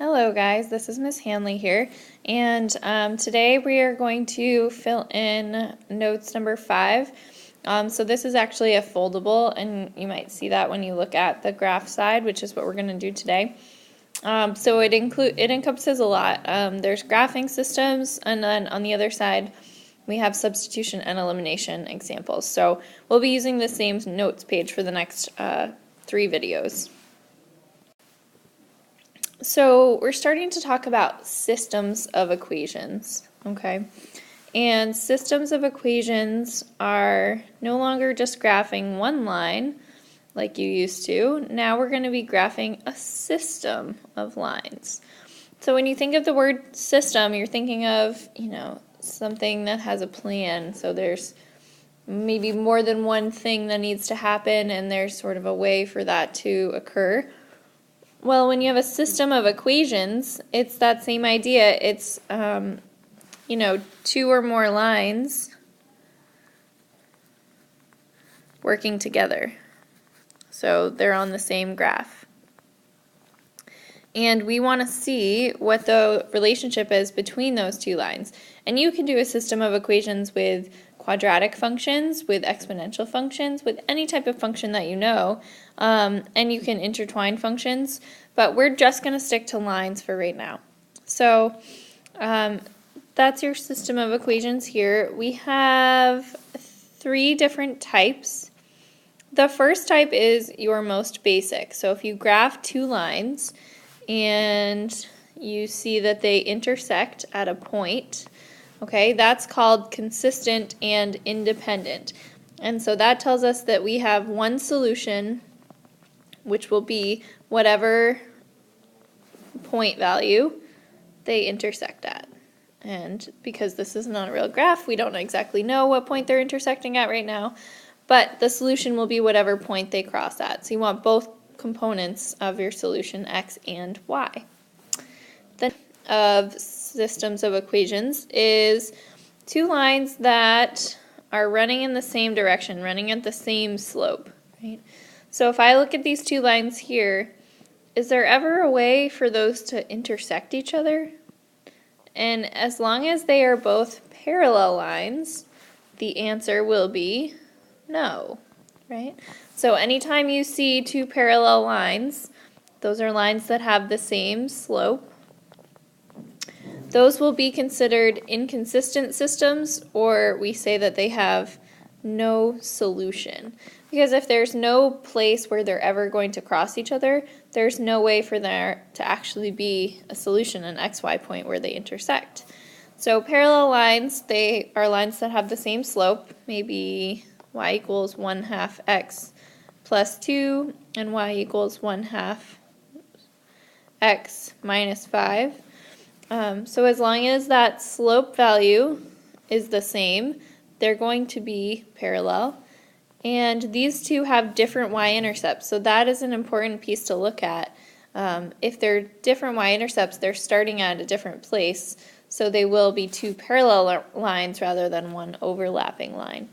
Hello guys, this is Miss Hanley here, and today we are going to fill in notes number 5. So this is actually a foldable, and you might see that when you look at the graph side, which is what we're going to do today. So it encompasses a lot. There's graphing systems, and then on the other side we have substitution and elimination examples. So we'll be using the same notes page for the next 3 videos. So we're starting to talk about systems of equations, okay? And systems of equations are no longer just graphing one line like you used to. Now we're going to be graphing a system of lines. So when you think of the word system, you're thinking of, something that has a plan. So there's maybe more than one thing that needs to happen, and there's sort of a way for that to occur. Well, when you have a system of equations, it's that same idea. It's, 2 or more lines working together. So they're on the same graph. And we want to see what the relationship is between those 2 lines. And you can do a system of equations with quadratic functions, with exponential functions, with any type of function that you know, and you can intertwine functions, but we're just going to stick to lines for right now. So that's your system of equations here. We have 3 different types. The first type is your most basic. So if you graph 2 lines and you see that they intersect at a point, okay, that's called consistent and independent. And so that tells us that we have one solution, which will be whatever point value they intersect at. And because this is not a real graph, we don't exactly know what point they're intersecting at right now, but the solution will be whatever point they cross at. So you want both components of your solution, x and y. The of systems of equations is 2 lines that are running in the same direction, running at the same slope, right? So if I look at these 2 lines here, is there ever a way for those to intersect each other? And as long as they are both parallel lines, the answer will be no, right? So anytime you see 2 parallel lines, those are lines that have the same slope. Those will be considered inconsistent systems, or we say that they have no solution. Because if there's no place where they're ever going to cross each other, there's no way for there to actually be a solution, an xy point where they intersect. So parallel lines, they are lines that have the same slope, maybe y equals 1/2 x plus 2, and y equals 1/2 x minus 5. So as long as that slope value is the same, they're going to be parallel. And these 2 have different y-intercepts, so that is an important piece to look at. If they're different y-intercepts, they're starting at a different place, so they will be 2 parallel lines rather than one overlapping line.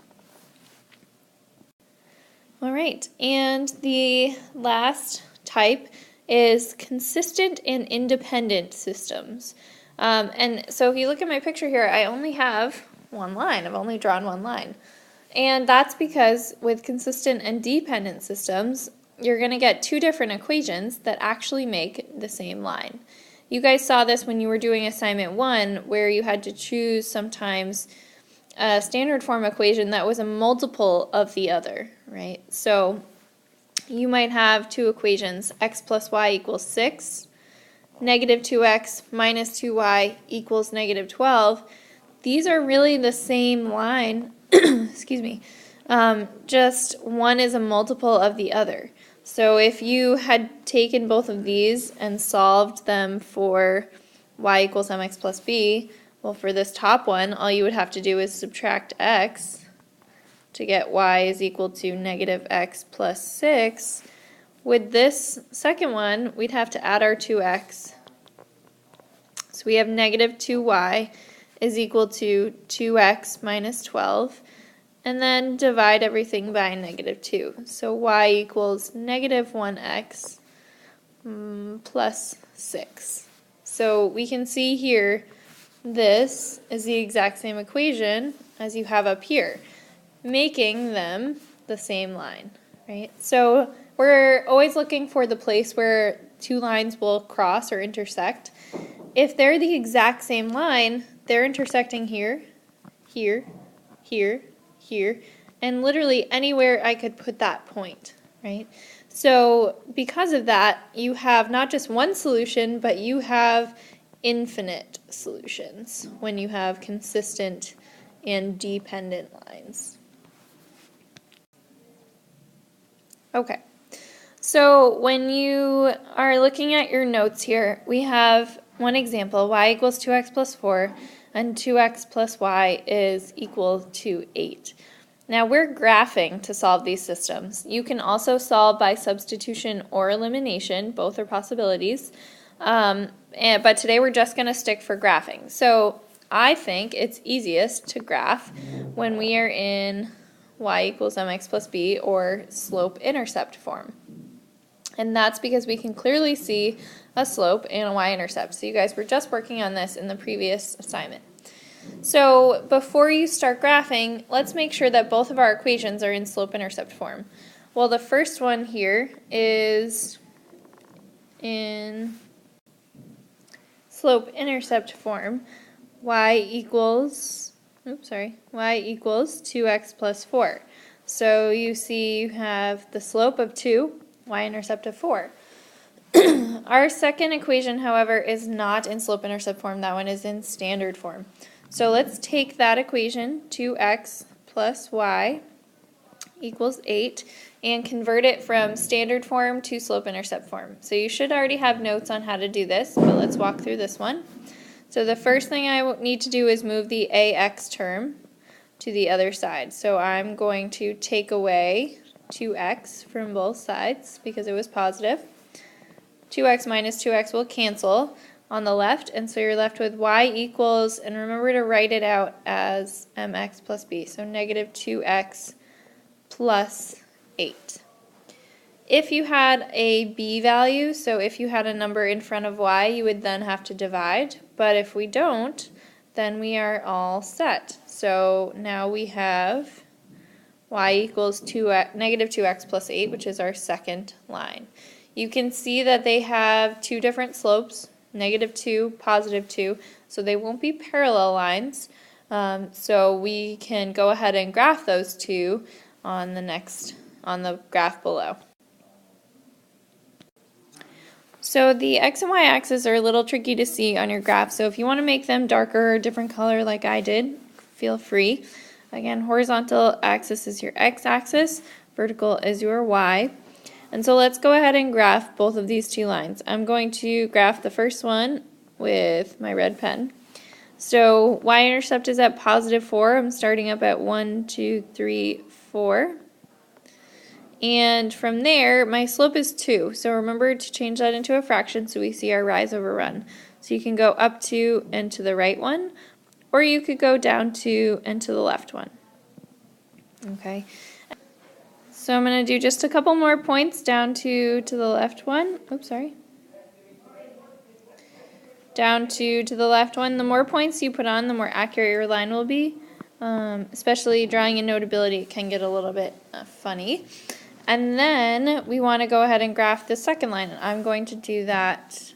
All right, and the last type is consistent and independent systems. And so if you look at my picture here, I only have one line. I've only drawn one line. And that's because with consistent and dependent systems, you're going to get 2 different equations that actually make the same line. You guys saw this when you were doing assignment 1, where you had to choose sometimes a standard form equation that was a multiple of the other, right? So you might have 2 equations, x plus y equals 6, negative 2x minus 2y equals negative 12. These are really the same line, excuse me, just one is a multiple of the other. So if you had taken both of these and solved them for y equals mx plus b, well, for this top one, all you would have to do is subtract x to get y is equal to negative x plus 6. With this second one, we'd have to add our 2x. So we have negative 2y is equal to 2x minus 12, and then divide everything by negative 2. So y equals negative 1x plus 6. So we can see here, this is the exact same equation as you have up here, making them the same line, right? So we're always looking for the place where two lines will cross or intersect. If they're the exact same line, they're intersecting here, here, here, here, and literally anywhere I could put that point, right? So because of that, you have not just one solution, but you have infinite solutions when you have consistent and dependent lines. Okay, so when you are looking at your notes here, we have one example, y equals 2x plus 4, and 2x plus y is equal to 8. Now we're graphing to solve these systems. You can also solve by substitution or elimination, both are possibilities, but today we're just going to stick for graphing. So I think it's easiest to graph when we are in y equals mx plus b or slope-intercept form. And that's because we can clearly see a slope and a y-intercept. So you guys were just working on this in the previous assignment. So before you start graphing, let's make sure that both of our equations are in slope-intercept form. Well, the first one here is in slope-intercept form. Y equals 2x plus 4. So you see you have the slope of 2, y-intercept of 4. Our second equation, however, is not in slope-intercept form. That one is in standard form. So let's take that equation, 2x plus y equals 8, and convert it from standard form to slope-intercept form. So you should already have notes on how to do this, but let's walk through this one. So the first thing I need to do is move the ax term to the other side. So I'm going to take away 2x from both sides because it was positive. 2x minus 2x will cancel on the left, and so you're left with y equals, and remember to write it out as mx plus b, so negative 2x plus 8. If you had a b value, so if you had a number in front of y, you would then have to divide, but if we don't, then we are all set. So now we have y equals negative 2x plus 8, which is our second line. You can see that they have two different slopes, negative 2, positive 2, so they won't be parallel lines. So we can go ahead and graph those two on the graph below. So the x and y axes are a little tricky to see on your graph, so if you want to make them darker or different color like I did, feel free. Again, horizontal axis is your x-axis, vertical is your y. And so let's go ahead and graph both of these two lines. I'm going to graph the first one with my red pen. So y-intercept is at positive 4. I'm starting up at 1, 2, 3, 4. And from there, my slope is 2. So remember to change that into a fraction so we see our rise over run. So you can go up 2 and to the right one, or you could go down 2 and to the left one. Okay. So I'm going to do just a couple more points down to the left one. Oops, sorry. Down to the left one. The more points you put on, the more accurate your line will be. Especially drawing in Notability, it can get a little bit funny. And then we want to go ahead and graph the second line. I'm going to do that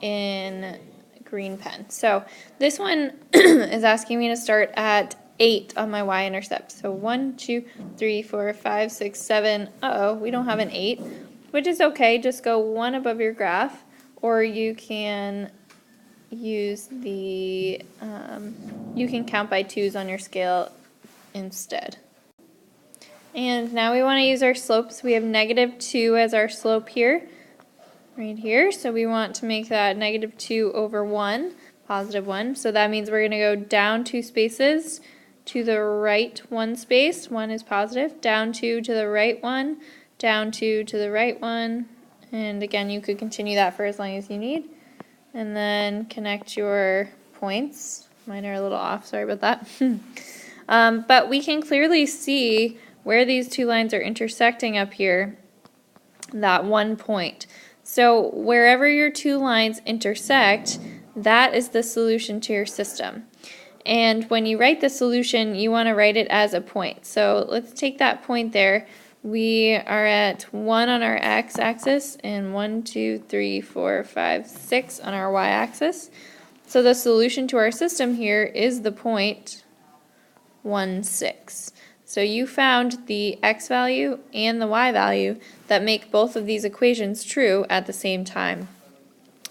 in green pen. So this one is asking me to start at 8 on my y-intercept. So 1, 2, 3, 4, 5, 6, 7. Uh-oh, we don't have an 8, which is okay. Just go one above your graph, or you can use the, you can count by 2s on your scale instead. And now we want to use our slopes. We have negative 2 as our slope here, right here. So we want to make that negative 2 over 1, positive 1. So that means we're going to go down 2 spaces, to the right 1 space, 1 is positive, down 2 to the right 1, down 2 to the right 1, and again you could continue that for as long as you need, and then connect your points. Mine are a little off, sorry about that. But we can clearly see where these two lines are intersecting up here, that one point. So wherever your two lines intersect, that is the solution to your system. And when you write the solution, you want to write it as a point. So let's take that point there. We are at 1 on our x-axis and 1, 2, 3, 4, 5, 6 on our y-axis. So the solution to our system here is the point 1, 6. So you found the x value and the y value that make both of these equations true at the same time.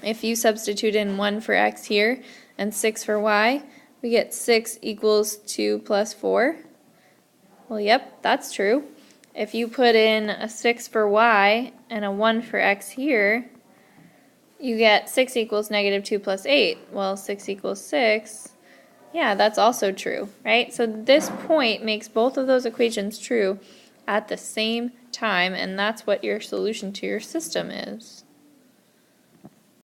If you substitute in 1 for x here and 6 for y, we get 6 equals 2 plus 4. Well, yep, that's true. If you put in a 6 for y and a 1 for x here, you get 6 equals negative 2 plus 8. Well, 6 equals 6. Yeah, that's also true, right? So this point makes both of those equations true at the same time, and that's what your solution to your system is.